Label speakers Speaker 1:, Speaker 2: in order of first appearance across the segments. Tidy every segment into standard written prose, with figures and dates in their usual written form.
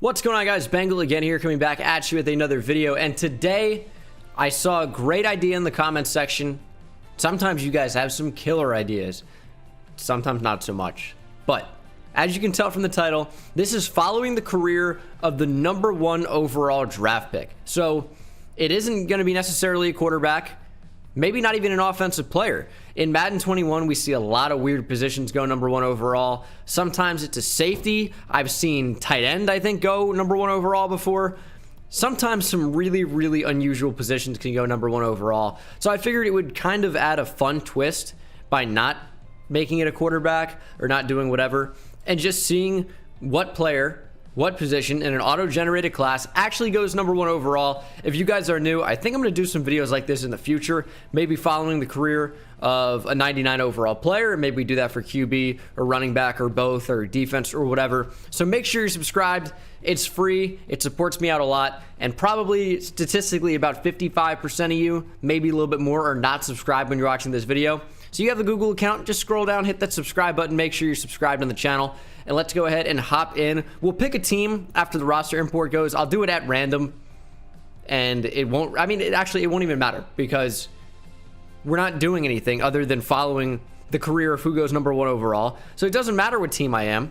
Speaker 1: What's going on, guys? Bengal again here, coming back at you with another video. And today I saw a great idea in the comments section. Sometimes you guys have some killer ideas, sometimes not so much. But as you can tell from the title, this is following the career of the #1 overall draft pick. So it isn't going to be necessarily a quarterback, maybe not even an offensive player. In Madden 21, we see a lot of weird positions go #1 overall. Sometimes it's a safety. I've seen tight end, I think, go #1 overall before. Sometimes some really, really unusual positions can go #1 overall. So I figured it would kind of add a fun twist by not making it a quarterback or not doing whatever, and just seeing what player, what position in an auto-generated class actually goes #1 overall. If you guys are new, I think I'm going to do some videos like this in the future, maybe following the career of a 99 overall player. Maybe we do that for QB or running back or both or defense or whatever. So make sure you're subscribed. It's free. It supports me out a lot. And probably statistically about 55% of you, maybe a little bit more, are not subscribed when you're watching this video. So you have the Google account, just scroll down, hit that subscribe button, make sure you're subscribed on the channel, and let's go ahead and hop in. We'll pick a team after the roster import goes. I'll do it at random, and it won't, it won't even matter because we're not doing anything other than following the career of who goes #1 overall. So it doesn't matter what team I am.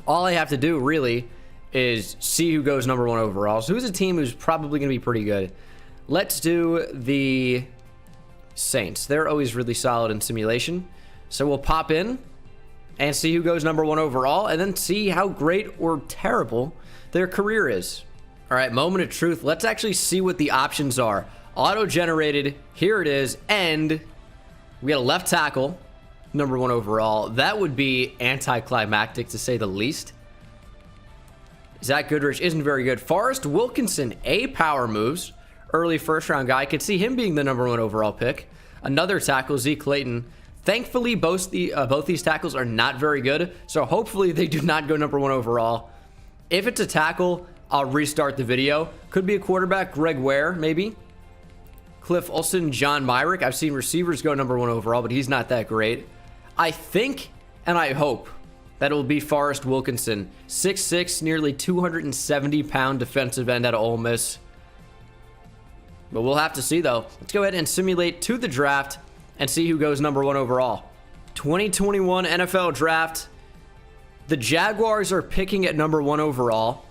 Speaker 1: All I have to do really is see who goes #1 overall. So who's a team who's probably going to be pretty good? Let's do the Saints. They're always really solid in simulation. So we'll pop in and see who goes #1 overall, and then see how great or terrible their career is. All right, moment of truth. Let's actually see what the options are. Auto-generated, here it is, and we got a left tackle, #1 overall. That would be anticlimactic, to say the least. Zach Goodrich isn't very good. Forrest, Wilkinson, A power moves. Early first-round guy. I could see him being the #1 overall pick. Another tackle, Zeke Clayton. Thankfully, both these tackles are not very good, so hopefully they do not go #1 overall. If it's a tackle, I'll restart the video. Could be a quarterback, Greg Ware, maybe. Cliff Olsen, John Myrick. I've seen receivers go #1 overall, but he's not that great. I think, and I hope, that it will be Forrest Wilkinson. 6'6", nearly 270-pound defensive end out of Ole Miss. But we'll have to see, though. Let's go ahead and simulate to the draft and see who goes #1 overall. 2021 NFL Draft. The Jaguars are picking at #1 overall.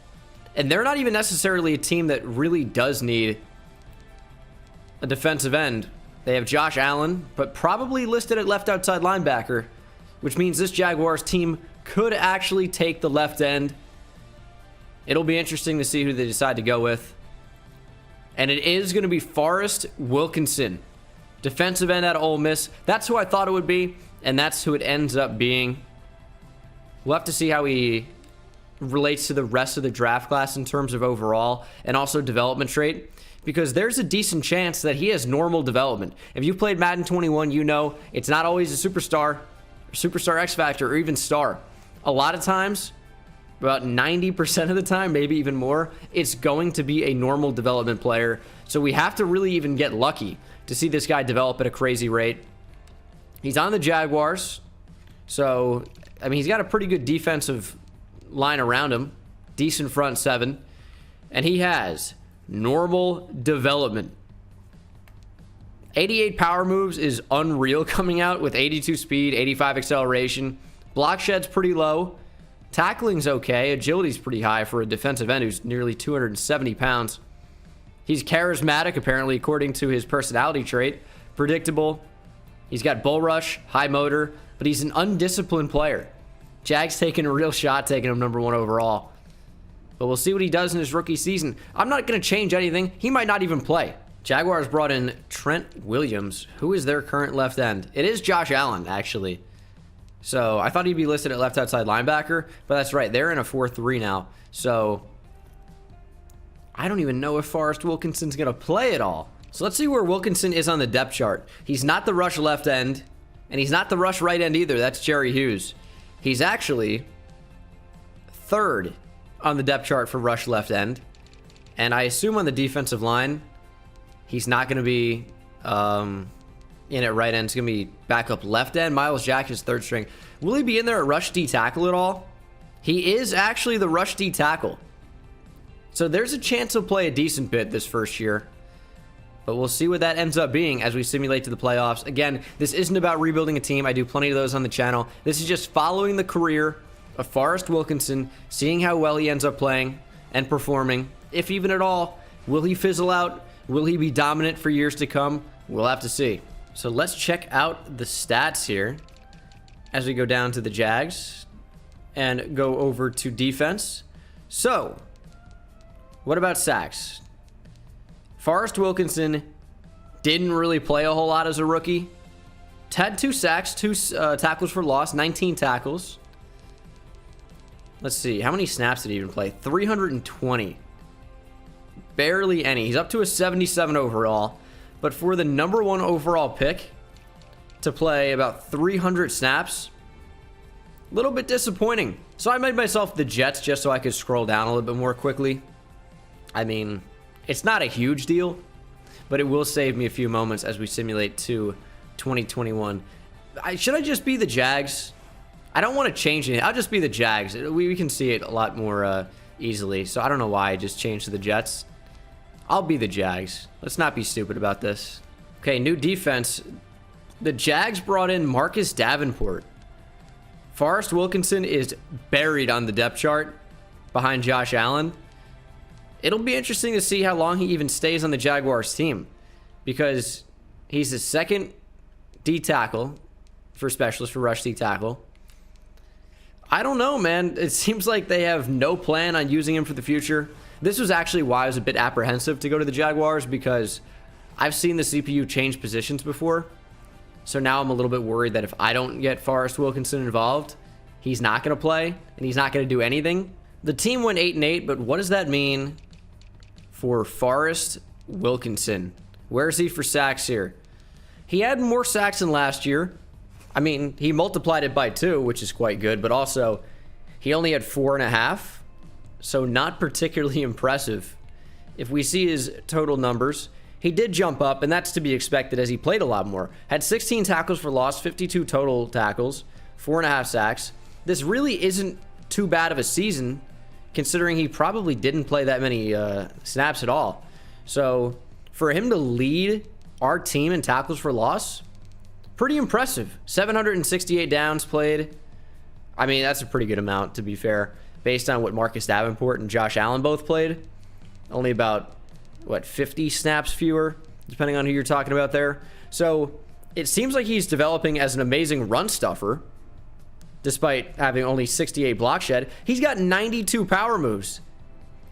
Speaker 1: And they're not even necessarily a team that really does need a defensive end. They have Josh Allen, but probably listed at left outside linebacker, which means this Jaguars team could actually take the left end. It'll be interesting to see who they decide to go with. And it is going to be Forrest Wilkinson, defensive end out of Ole Miss. That's who I thought it would be, and that's who it ends up being. We'll have to see how he relates to the rest of the draft class in terms of overall and also development trait, because there's a decent chance that he has normal development. If you've played Madden 21, you know it's not always a superstar, X Factor, or even star. A lot of times, about 90% of the time, maybe even more, it's going to be a normal development player. So we have to really even get lucky to see this guy develop at a crazy rate. He's on the Jaguars. So, he's got a pretty good defensive line around him. Decent front seven. And he has normal development. 88 power moves is unreal coming out with 82 speed, 85 acceleration. Block shed's pretty low. Tackling's okay. Agility's pretty high for a defensive end who's nearly 270 pounds. He's charismatic, apparently, according to his personality trait. Predictable. He's got bull rush, high motor, but he's an undisciplined player. Jags taking a real shot, taking him #1 overall. But we'll see what he does in his rookie season. I'm not going to change anything. He might not even play. Jaguars brought in Trent Williams. Who is their current left end? It is Josh Allen, actually. So I thought he'd be listed at left outside linebacker, but that's right. They're in a 4-3 now. So I don't even know if Forrest Wilkinson's going to play at all. So let's see where Wilkinson is on the depth chart. He's not the rush left end, and he's not the rush right end either. That's Jerry Hughes. He's actually 3rd on the depth chart for rush left end. And I assume on the defensive line, he's not going to be in at right end. It's going to be backup left end. Miles Jack is 3rd string. Will he be in there at rush D tackle at all? He is actually the rush D tackle. So there's a chance he'll play a decent bit this first year. But we'll see what that ends up being as we simulate to the playoffs. Again, this isn't about rebuilding a team. I do plenty of those on the channel. This is just following the career of Forrest Wilkinson, seeing how well he ends up playing and performing, if even at all. Will he fizzle out? Will he be dominant for years to come? We'll have to see. So let's check out the stats here as we go down to the Jags and go over to defense. So, what about sacks? Forrest Wilkinson didn't really play a whole lot as a rookie. Had 2 sacks, 2 tackles for loss, 19 tackles. Let's see, how many snaps did he even play? 320. Barely any. He's up to a 77 overall. But for the #1 overall pick to play about 300 snaps, a little bit disappointing. So I made myself the Jets just so I could scroll down a little bit more quickly. I mean, it's not a huge deal, but it will save me a few moments as we simulate to 2021. Should I just be the Jags? I don't want to change it. I'll just be the Jags. We can see it a lot more easily. So I don't know why I just changed to the Jets. I'll be the Jags. Let's not be stupid about this. Okay, new defense. The Jags brought in Marcus Davenport. Forrest Wilkinson is buried on the depth chart behind Josh Allen. It'll be interesting to see how long he even stays on the Jaguars team, because he's the second D tackle for specialist for rush D tackle. I don't know, man. It seems like they have no plan on using him for the future. This was actually why I was a bit apprehensive to go to the Jaguars, because I've seen the CPU change positions before. So now I'm a little bit worried that if I don't get Forrest Wilkinson involved, he's not going to play and he's not going to do anything. The team went 8-8, but what does that mean for Forrest Wilkinson? Where is he for sacks here? He had more sacks than last year. I mean, he multiplied it by 2, which is quite good, but also he only had 4.5, so not particularly impressive. If we see his total numbers, he did jump up, and that's to be expected as he played a lot more. Had 16 tackles for loss, 52 total tackles, 4.5 sacks. This really isn't too bad of a season, considering he probably didn't play that many snaps at all. So for him to lead our team in tackles for loss, pretty impressive. 768 downs played. I mean, that's a pretty good amount, to be fair, based on what Marcus Davenport and Josh Allen both played. Only about, what, 50 snaps fewer, depending on who you're talking about there. So it seems like he's developing as an amazing run stuffer, despite having only 68 block shed. He's got 92 power moves,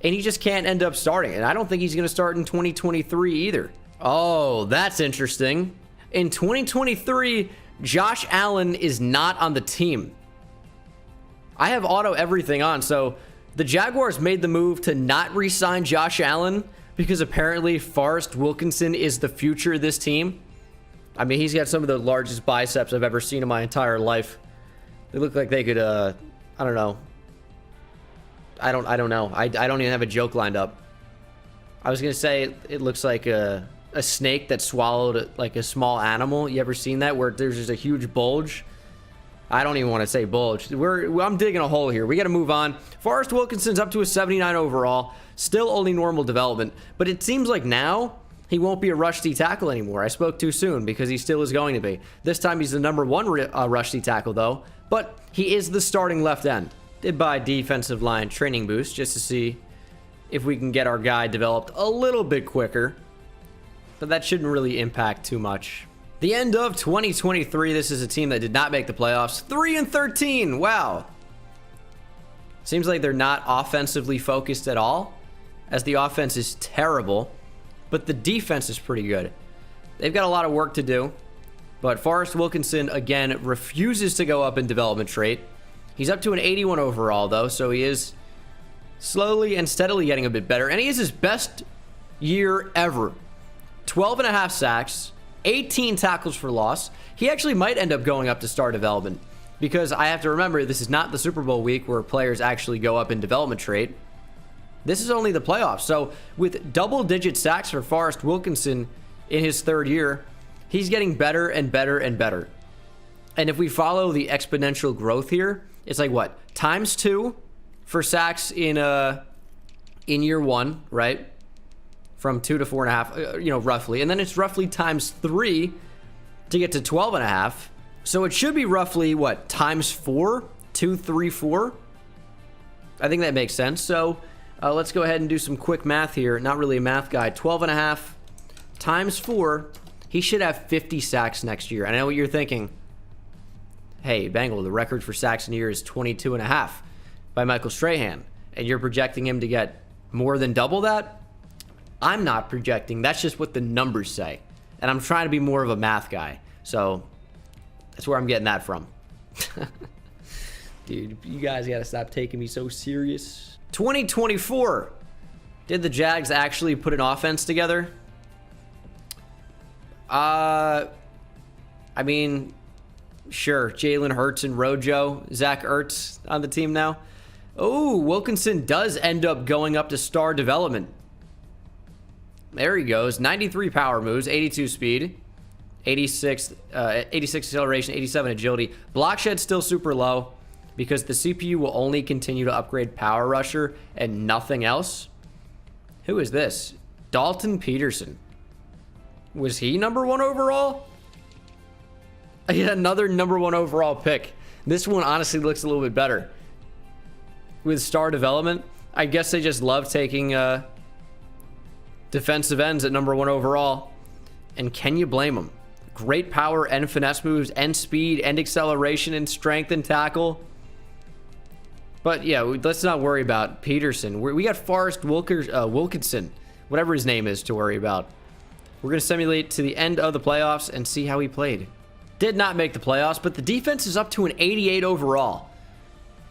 Speaker 1: and he just can't end up starting. And I don't think he's going to start in 2023 either. Oh, that's interesting. In 2023, Josh Allen is not on the team. I have auto everything on, so the Jaguars made the move to not re-sign Josh Allen because apparently Forrest Wilkinson is the future of this team. I mean, he's got some of the largest biceps I've ever seen in my entire life. They look like they could, I don't know. I don't know. I don't even have a joke lined up. I was going to say it looks like a snake that swallowed like a small animal. You ever seen that, where there's just a huge bulge? I don't even want to say bulge. I'm digging a hole here. We got to move on. Forrest Wilkinson's up to a 79 overall. Still only normal development, but it seems like now he won't be a rush D tackle anymore. I spoke too soon, because he still is going to be. This time he's the #1 rush D tackle though, but he is the starting left end. Did buy defensive line training boost just to see if we can get our guy developed a little bit quicker, but that shouldn't really impact too much. The end of 2023, this is a team that did not make the playoffs. 3-13, wow. Seems like they're not offensively focused at all, as the offense is terrible, but the defense is pretty good. They've got a lot of work to do, but Forrest Wilkinson, again, refuses to go up in development trait. He's up to an 81 overall, though, so he is slowly and steadily getting a bit better, and he is his best year ever. 12.5 sacks, 18 tackles for loss. He actually might end up going up to star development, because I have to remember, this is not the Super Bowl week where players actually go up in development trait. This is only the playoffs. So with double-digit sacks for Forrest Wilkinson in his 3rd year, he's getting better and better and better. And if we follow the exponential growth here, it's like what? ×2 for sacks in in year one, right? From 2 to 4.5, roughly. And then it's roughly times 3 to get to 12.5. So it should be roughly, what, times 4? 2, 3, 4? I think that makes sense. So let's go ahead and do some quick math here. Not really a math guy. 12.5 times 4. He should have 50 sacks next year. I know what you're thinking. Hey, Bengal, the record for sacks in a year is 22.5 by Michael Strahan. And you're projecting him to get more than double that? I'm not projecting. That's just what the numbers say. And I'm trying to be more of a math guy. So that's where I'm getting that from. Dude, you guys got to stop taking me so serious. 2024. Did the Jags actually put an offense together? I mean, sure. Jalen Hurts and Rojo. Zach Ertz on the team now. Oh, Wilkinson does end up going up to star development. There he goes. 93 power moves, 82 speed, 86 acceleration, 87 agility. Block shed still super low because the CPU will only continue to upgrade power rusher and nothing else. Who is this? Dalton Peterson. Was he number 1 overall? Yeah, another number 1 overall pick. This one honestly looks a little bit better. With star development, I guess they just love taking defensive ends at number 1 overall. And can you blame them? Great power and finesse moves and speed and acceleration and strength and tackle. But yeah, let's not worry about Peterson. We got Forrest Wilkinson, whatever his name is, to worry about. We're going to simulate to the end of the playoffs and see how he played. Did not make the playoffs, but the defense is up to an 88 overall.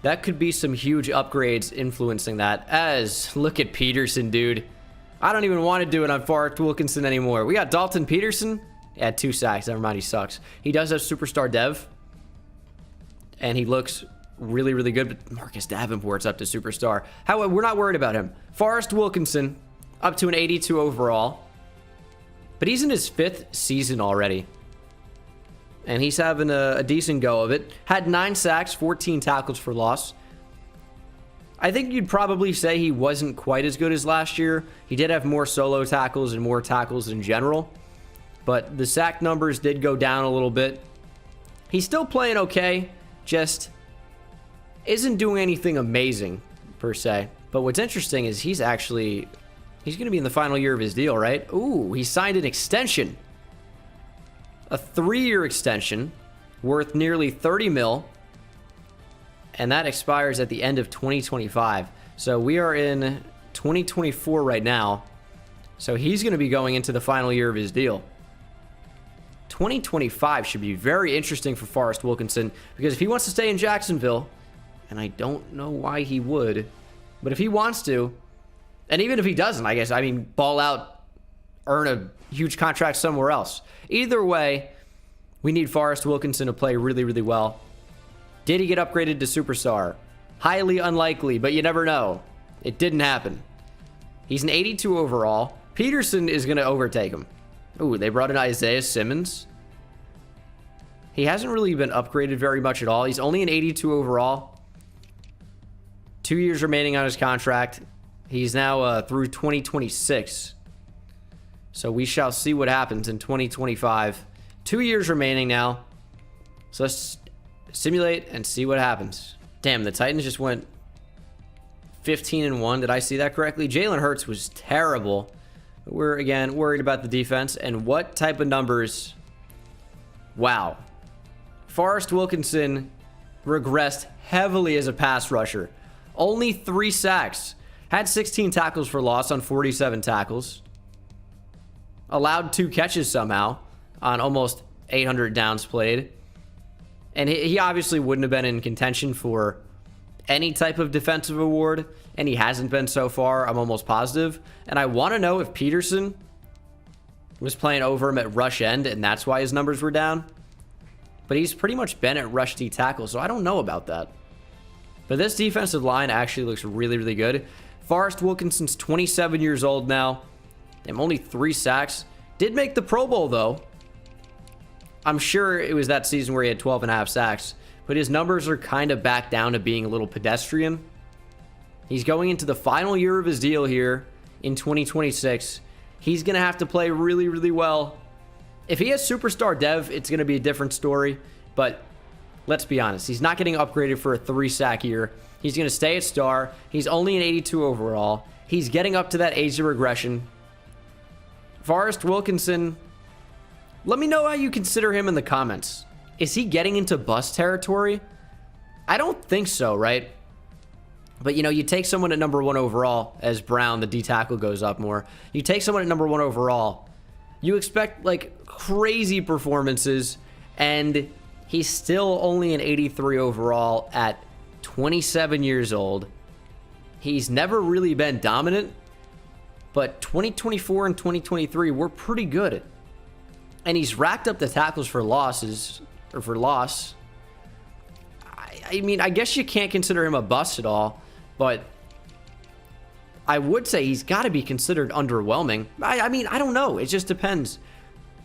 Speaker 1: That could be some huge upgrades influencing that. As, look at Peterson, dude. I don't even want to do it on Forrest Wilkinson anymore. We got Dalton Peterson. Yeah, 2 sacks. Never mind, he sucks. He does have superstar dev. And he looks really, really good. But Marcus Davenport's up to superstar. However, we're not worried about him. Forrest Wilkinson, up to an 82 overall. But he's in his 5th season already. And he's having a decent go of it. Had 9 sacks, 14 tackles for loss. I think you'd probably say he wasn't quite as good as last year. He did have more solo tackles and more tackles in general. But the sack numbers did go down a little bit. He's still playing okay. Just isn't doing anything amazing, per se. But what's interesting is he's going to be in the final year of his deal, right? Ooh, he signed an extension. A 3-year extension worth nearly 30 mil. And that expires at the end of 2025. So we are in 2024 right now. So he's going to be going into the final year of his deal. 2025 should be very interesting for Forrest Wilkinson. Because if he wants to stay in Jacksonville, and I don't know why he would, but if he wants to, and even if he doesn't, I guess, ball out, earn a huge contract somewhere else. Either way, we need Forrest Wilkinson to play really, really well. Did he get upgraded to superstar? Highly unlikely, but you never know. It didn't happen. He's an 82 overall. Peterson is going to overtake him. Ooh, they brought in Isaiah Simmons. He hasn't really been upgraded very much at all. He's only an 82 overall. 2 years remaining on his contract. He's now through 2026. So we shall see what happens in 2025. 2 years remaining now. So let's simulate and see what happens. Damn, the Titans just went 15-1. Did I see that correctly? Jalen Hurts was terrible. But we're, again, worried about the defense. And what type of numbers? Wow. Forrest Wilkinson regressed heavily as a pass rusher. Only 3 sacks. Had 16 tackles for loss on 47 tackles. Allowed 2 catches somehow on almost 800 downs played. And he obviously wouldn't have been in contention for any type of defensive award. And he hasn't been so far, I'm almost positive. And I want to know if Peterson was playing over him at rush end, and that's why his numbers were down. But he's pretty much been at rush D tackle, so I don't know about that. But this defensive line actually looks really, really good. Forrest Wilkinson's 27 years old now. And only 3 sacks. Did make the Pro Bowl, though. I'm sure it was that season where he had 12.5 sacks. But his numbers are kind of back down to being a little pedestrian. He's going into the final year of his deal here in 2026. He's going to have to play really, really well. If he has superstar dev, it's going to be a different story. But let's be honest. He's not getting upgraded for a 3-sack year. He's going to stay at star. He's only an 82 overall. He's getting up to that age of regression. Forrest Wilkinson, let me know how you consider him in the comments. Is he getting into bust territory? I don't think so, right? But, you know, you take someone at number 1 overall, as Brown, the D tackle, goes up more. You take someone at number 1 overall, you expect, like, crazy performances, and he's still only an 83 overall at 27 years old. He's never really been dominant, but 2024 and 2023 were pretty good. And he's racked up the tackles for losses, or for loss. I mean, I guess you can't consider him a bust at all, but I would say he's got to be considered underwhelming. I mean, I don't know. It just depends.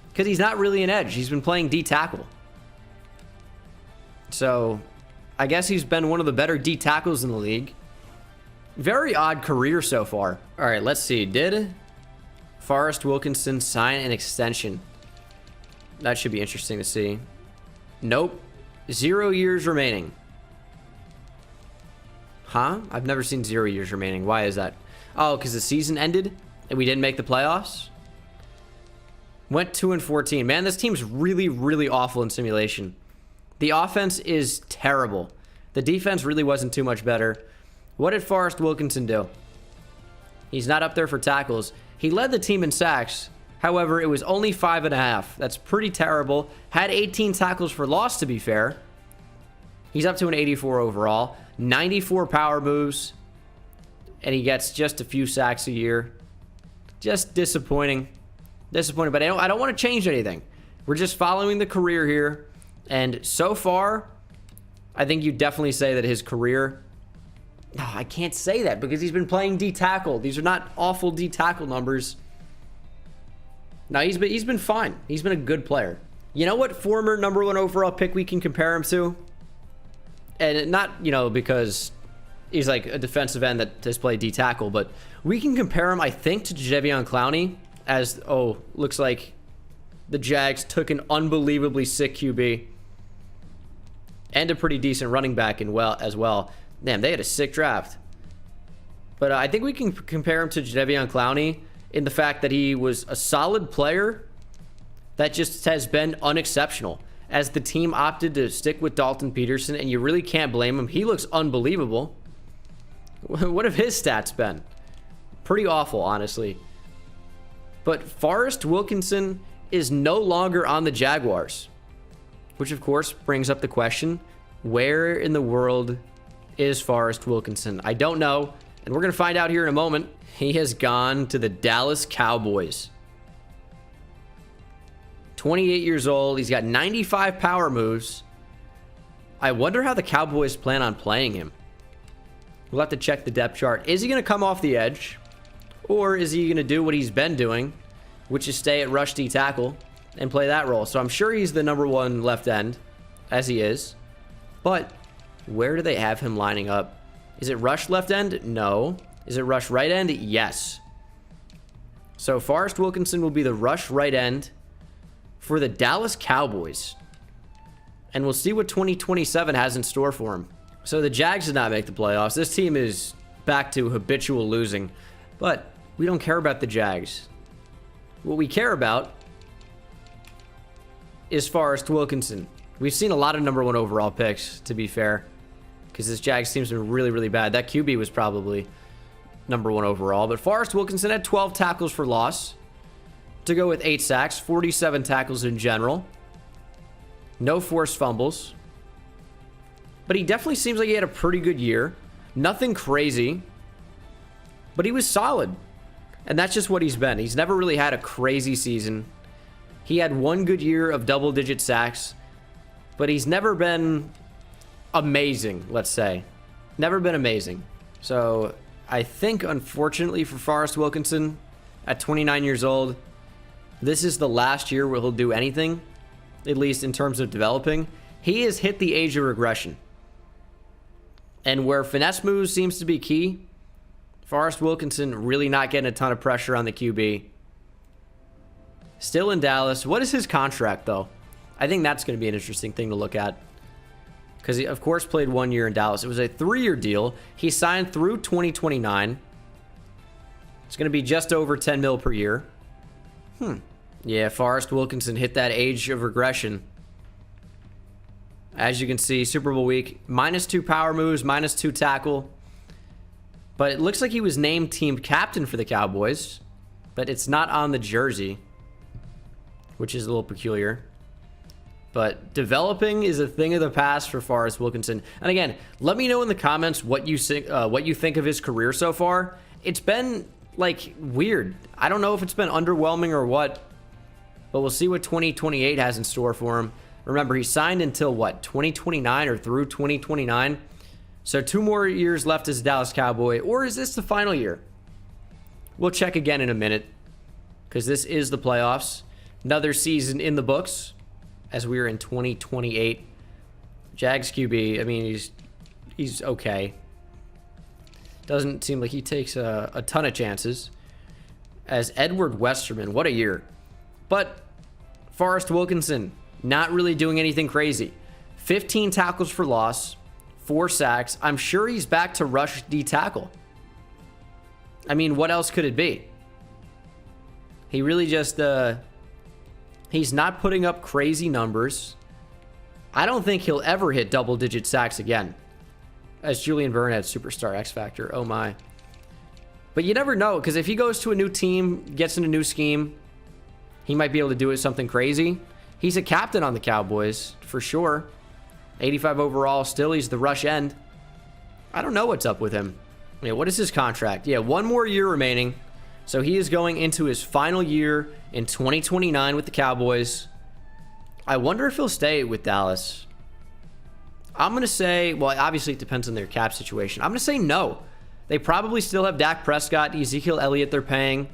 Speaker 1: Because he's not really an edge. He's been playing D tackle. So, I guess he's been one of the better D tackles in the league. Very odd career so far. All right, let's see. Did Forrest Wilkinson sign an extension? That should be interesting to see. Nope. 0 years remaining. Huh? I've never seen 0 years remaining. Why is that? Oh, because the season ended and we didn't make the playoffs? Went 2-14. Man, this team's really, really awful in simulation. The offense is terrible. The defense really wasn't too much better. What did Forrest Wilkinson do? He's not up there for tackles. He led the team in sacks. However, it was only 5.5. That's pretty terrible. Had 18 tackles for loss, to be fair. He's up to an 84 overall. 94 power moves. And he gets just a few sacks a year. Just disappointing. Disappointing. But I don't want to change anything. We're just following the career here. And so far, I think you definitely say that his career... Oh, I can't say that because he's been playing D tackle. These are not awful D tackle numbers. No, he's been fine. He's been a good player. You know what former number 1 overall pick we can compare him to? And not, you know, because he's like a defensive end that has played D tackle, but we can compare him, I think, to Jadeveon Clowney as, oh, looks like the Jags took an unbelievably sick QB and a pretty decent running back as well. Damn, they had a sick draft. But I think we can compare him to Jadeveon Clowney in the fact that he was a solid player that just has been unexceptional. As the team opted to stick with Dalton Peterson, and you really can't blame him. He looks unbelievable. What have his stats been? Pretty awful, honestly. But Forrest Wilkinson is no longer on the Jaguars. Which, of course, brings up the question, where in the world is Forrest Wilkinson? I don't know, and we're going to find out here in a moment. He has gone to the Dallas Cowboys. 28 years old. He's got 95 power moves. I wonder how the Cowboys plan on playing him. We'll have to check the depth chart. Is he going to come off the edge? Or is he going to do what he's been doing, which is stay at rush D tackle and play that role? So I'm sure he's the number 1 left end, as he is. But where do they have him lining up? Is it rush left end? No. Is it rush right end? Yes. So Forrest Wilkinson will be the rush right end for the Dallas Cowboys. And we'll see what 2027 has in store for him. So the Jags did not make the playoffs. This team is back to habitual losing. But we don't care about the Jags. What we care about is Forrest Wilkinson. We've seen a lot of number 1 overall picks, to be fair. Because this Jags team's been really, really bad. That QB was probably number 1 overall. But Forrest Wilkinson had 12 tackles for loss to go with 8 sacks, 47 tackles in general. No forced fumbles. But he definitely seems like he had a pretty good year. Nothing crazy. But he was solid. And that's just what he's been. He's never really had a crazy season. He had 1 good year of double-digit sacks. But he's never been amazing, let's say. Never been amazing. So I think, unfortunately for Forrest Wilkinson, at 29 years old, this is the last year where he'll do anything, at least in terms of developing. He has hit the age of regression. And where finesse moves seems to be key, Forrest Wilkinson really not getting a ton of pressure on the QB. Still in Dallas. What is his contract, though? I think that's going to be an interesting thing to look at. Because he, of course, played 1 year in Dallas. It was a 3-year deal. He signed through 2029. It's going to be just over 10 mil per year. Yeah, Forrest Wilkinson hit that age of regression. As you can see, Super Bowl week, -2 power moves, -2 tackle. But it looks like he was named team captain for the Cowboys. But it's not on the jersey, which is a little peculiar. But developing is a thing of the past for Forrest Wilkinson. And again, let me know in the comments what you think of his career so far. It's been, like, weird. I don't know if it's been underwhelming or what. But we'll see what 2028 has in store for him. Remember, he signed until, what, 2029 or through 2029? So 2 more years left as a Dallas Cowboy. Or is this the final year? We'll check again in a minute, because this is the playoffs. Another season in the books, as we are in 2028. Jags QB, I mean, he's okay. Doesn't seem like he takes a ton of chances. As Edward Westerman, what a year. But Forrest Wilkinson, not really doing anything crazy. 15 tackles for loss, 4 sacks. I'm sure he's back to rush D tackle. I mean, what else could it be? He really just, he's not putting up crazy numbers. I don't think he'll ever hit double-digit sacks again. As Julian Byrne had Superstar X Factor. Oh my. But you never know, because if he goes to a new team, gets in a new scheme, he might be able to do it something crazy. He's a captain on the Cowboys, for sure. 85 overall, still he's the rush end. I don't know what's up with him. Yeah, what is his contract? Yeah, 1 more year remaining. So he is going into his final year in 2029 with the Cowboys. I wonder if he'll stay with Dallas. I'm going to say, well, obviously it depends on their cap situation. I'm going to say no. They probably still have Dak Prescott, Ezekiel Elliott they're paying.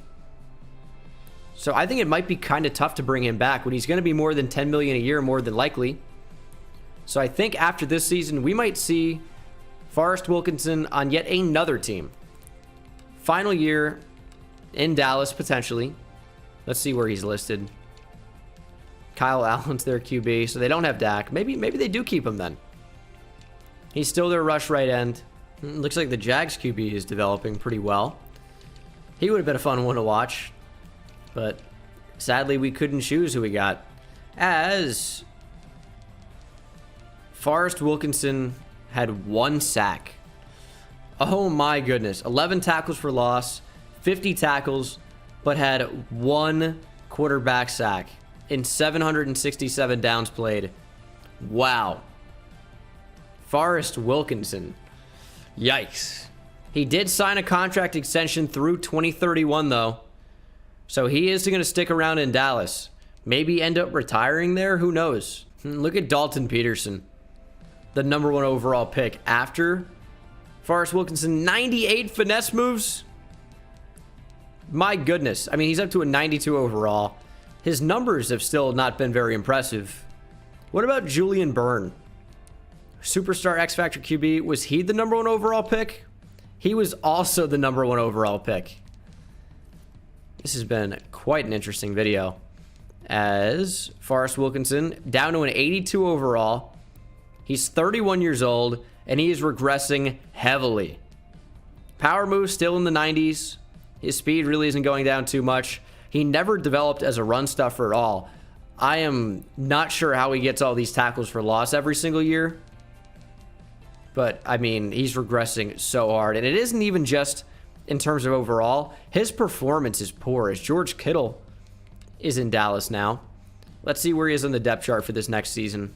Speaker 1: So I think it might be kind of tough to bring him back when he's going to be more than $10 million a year, more than likely. So I think after this season, we might see Forrest Wilkinson on yet another team. Final year in Dallas, potentially. Let's see where he's listed. Kyle Allen's their QB, so they don't have Dak. Maybe they do keep him then. He's still their rush right end. Looks like the Jags QB is developing pretty well. He would have been a fun one to watch. But sadly, we couldn't choose who we got. As Forrest Wilkinson had 1 sack. Oh my goodness. 11 tackles for loss, 50 tackles, but had 1 quarterback sack in 767 downs played. Wow. Forrest Wilkinson. Yikes. He did sign a contract extension through 2031, though. So he is going to stick around in Dallas. Maybe end up retiring there. Who knows? Look at Dalton Peterson, the #1 overall pick after Forrest Wilkinson. 98 finesse moves. My goodness. I mean, he's up to a 92 overall. His numbers have still not been very impressive. What about Julian Byrne? Superstar X Factor QB. Was he the #1 overall pick? He was also the #1 overall pick. This has been quite an interesting video. As Forrest Wilkinson down to an 82 overall. He's 31 years old, and he is regressing heavily. Power move still in the 90s. His speed really isn't going down too much. He never developed as a run stuffer at all. I am not sure how he gets all these tackles for loss every single year. But, I mean, he's regressing so hard. And it isn't even just in terms of overall. His performance is poor, as George Kittle is in Dallas now. Let's see where he is on the depth chart for this next season.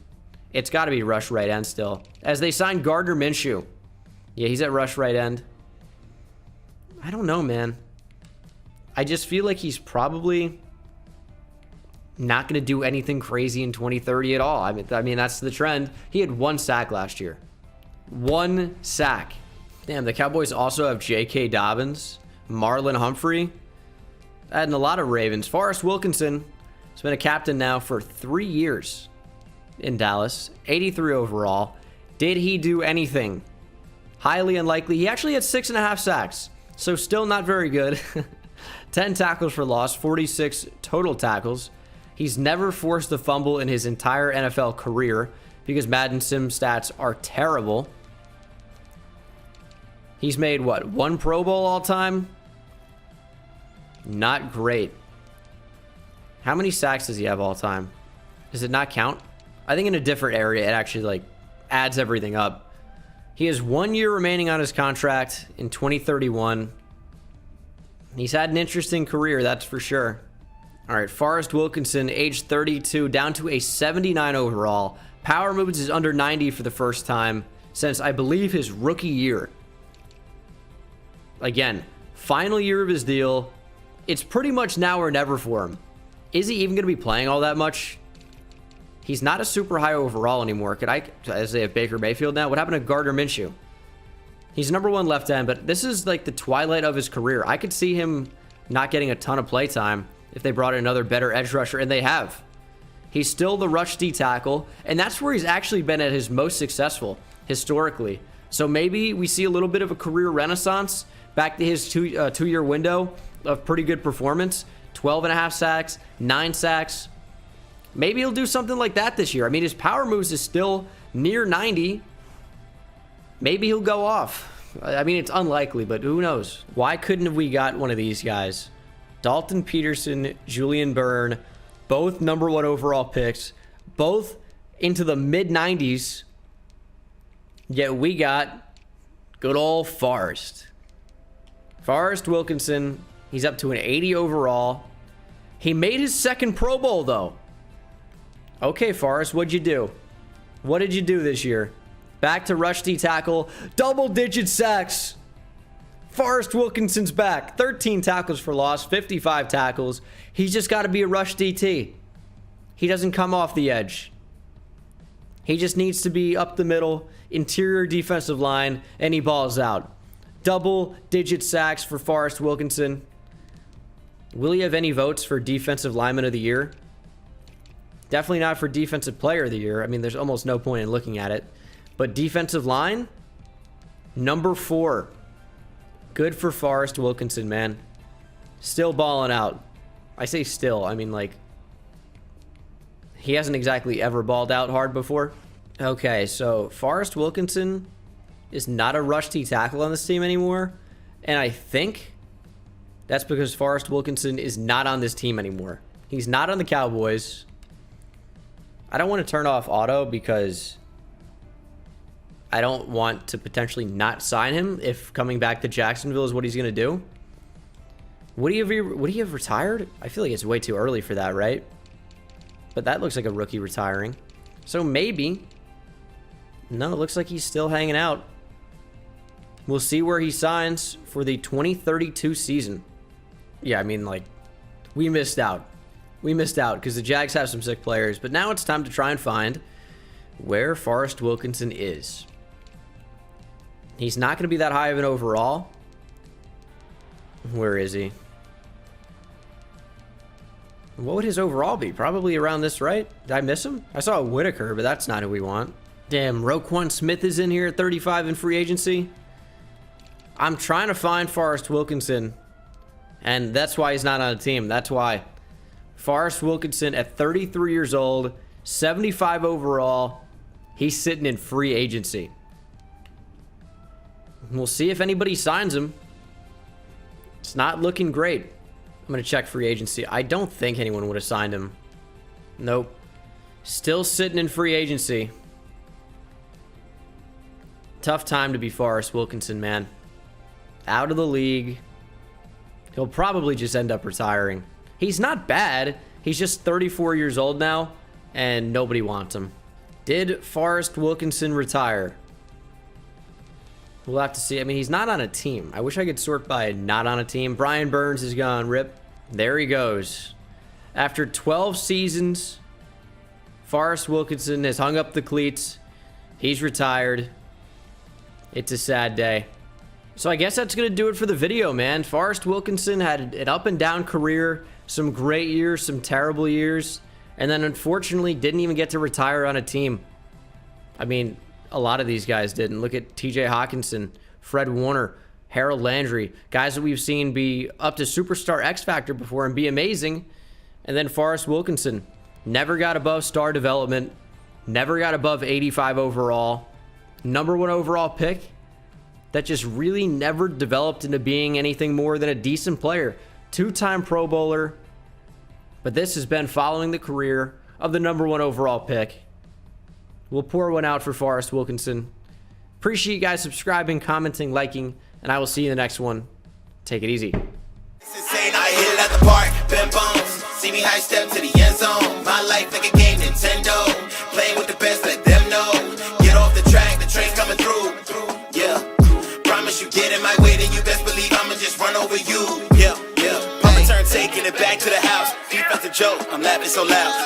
Speaker 1: It's got to be rush right end still. As they signed Gardner Minshew. Yeah, he's at rush right end. I don't know, man. I just feel like he's probably not going to do anything crazy in 2030 at all. I mean, that's the trend. He had 1 sack last year. 1 sack. Damn, the Cowboys also have J.K. Dobbins, Marlon Humphrey, and a lot of Ravens. Forrest Wilkinson has been a captain now for 3 years in Dallas. 83 overall. Did he do anything? Highly unlikely. He actually had 6.5 sacks. So still not very good. 10 tackles for loss, 46 total tackles. He's never forced a fumble in his entire NFL career because Madden Sim stats are terrible. He's made, what, 1 Pro Bowl all time? Not great. How many sacks does he have all time? Does it not count? I think in a different area, it actually, like, adds everything up. He has 1 year remaining on his contract in 2031. He's had an interesting career, that's for sure. All right, Forrest Wilkinson, age 32, down to a 79 overall. Power moves is under 90 for the first time since, I believe, his rookie year. Again, final year of his deal. It's pretty much now or never for him. Is he even going to be playing all that much? He's not a super high overall anymore. Could I say have Baker Mayfield now? What happened to Gardner Minshew? He's number 1 left end, but this is like the twilight of his career. I could see him not getting a ton of play time if they brought in another better edge rusher, and they have. He's still the rush D tackle, and that's where he's actually been at his most successful historically. So maybe we see a little bit of a career renaissance back to his two-year window of pretty good performance. 12.5 sacks, 9 sacks. Maybe he'll do something like that this year. I mean, his power moves is still near 90. Maybe he'll go off. I mean, it's unlikely, but who knows? Why couldn't we got one of these guys? Dalton Peterson, Julian Byrne, both number 1 overall picks, both into the mid-90s. Yet we got good old Forrest. Forrest Wilkinson, he's up to an 80 overall. He made his 2nd Pro Bowl, though. Okay, Forrest, what'd you do? What did you do this year? Back to rush D tackle, double-digit sacks. Forrest Wilkinson's back. 13 tackles for loss, 55 tackles. He's just got to be a rush DT. He doesn't come off the edge. He just needs to be up the middle, interior defensive line, and he balls out. Double-digit sacks for Forrest Wilkinson. Will he have any votes for Defensive Lineman of the Year? Definitely not for Defensive Player of the Year. I mean, there's almost no point in looking at it. But defensive line, number 4. Good for Forrest Wilkinson, man. Still balling out. I say still, I mean, like, he hasn't exactly ever balled out hard before. Okay, so Forrest Wilkinson is not a rush D tackle on this team anymore. And I think that's because Forrest Wilkinson is not on this team anymore. He's not on the Cowboys. I don't want to turn off auto because I don't want to potentially not sign him if coming back to Jacksonville is what he's going to do. Would he have retired? I feel like it's way too early for that, right? But that looks like a rookie retiring. So maybe. No, it looks like he's still hanging out. We'll see where he signs for the 2032 season. Yeah, I mean, like, we missed out. We missed out because the Jags have some sick players. But now it's time to try and find where Forrest Wilkinson is. He's not going to be that high of an overall. Where is he? What would his overall be? Probably around this, right? Did I miss him? I saw Whitaker, but that's not who we want. Damn, Roquan Smith is in here at 35 in free agency. I'm trying to find Forrest Wilkinson, and that's why he's not on a team. That's why. Forrest Wilkinson at 33 years old, 75 overall. He's sitting in free agency. We'll see if anybody signs him. It's not looking great. I'm going to check free agency. I don't think anyone would have signed him. Nope. Still sitting in free agency. Tough time to be Forrest Wilkinson, man. Out of the league. He'll probably just end up retiring. He's not bad. He's just 34 years old now, and nobody wants him. Did Forrest Wilkinson retire? We'll have to see. I mean, he's not on a team. I wish I could sort by not on a team. Brian Burns is gone. Rip. There he goes. After 12 seasons, Forrest Wilkinson has hung up the cleats. He's retired. It's a sad day. So I guess that's going to do it for the video, man. Forrest Wilkinson had an up and down career. Some great years, some terrible years. And then unfortunately didn't even get to retire on a team. I mean, a lot of these guys didn't. Look at TJ Hawkinson, Fred Warner, Harold Landry, guys that we've seen be up to superstar X Factor before and be amazing. And then Forrest Wilkinson, never got above star development, never got above 85 overall, #1 overall pick that just really never developed into being anything more than a decent player. 2-time Pro Bowler, but this has been following the career of the #1 overall pick. We'll pour one out for Forrest Wilkinson. Appreciate you guys subscribing, commenting, liking, and I will see you in the next one. Take it easy.
Speaker 2: Insane, I hit it at the park, bend bones. See me high step to the end zone. My life like a game, Nintendo. Playing with the best, let them know. Get off the track, the train's coming through. Yeah, promise you get in my way, then you best believe I'ma just run over you. Yeah, yeah. Papa turn taking it back to the house. Defensive joke, I'm laughing so loud.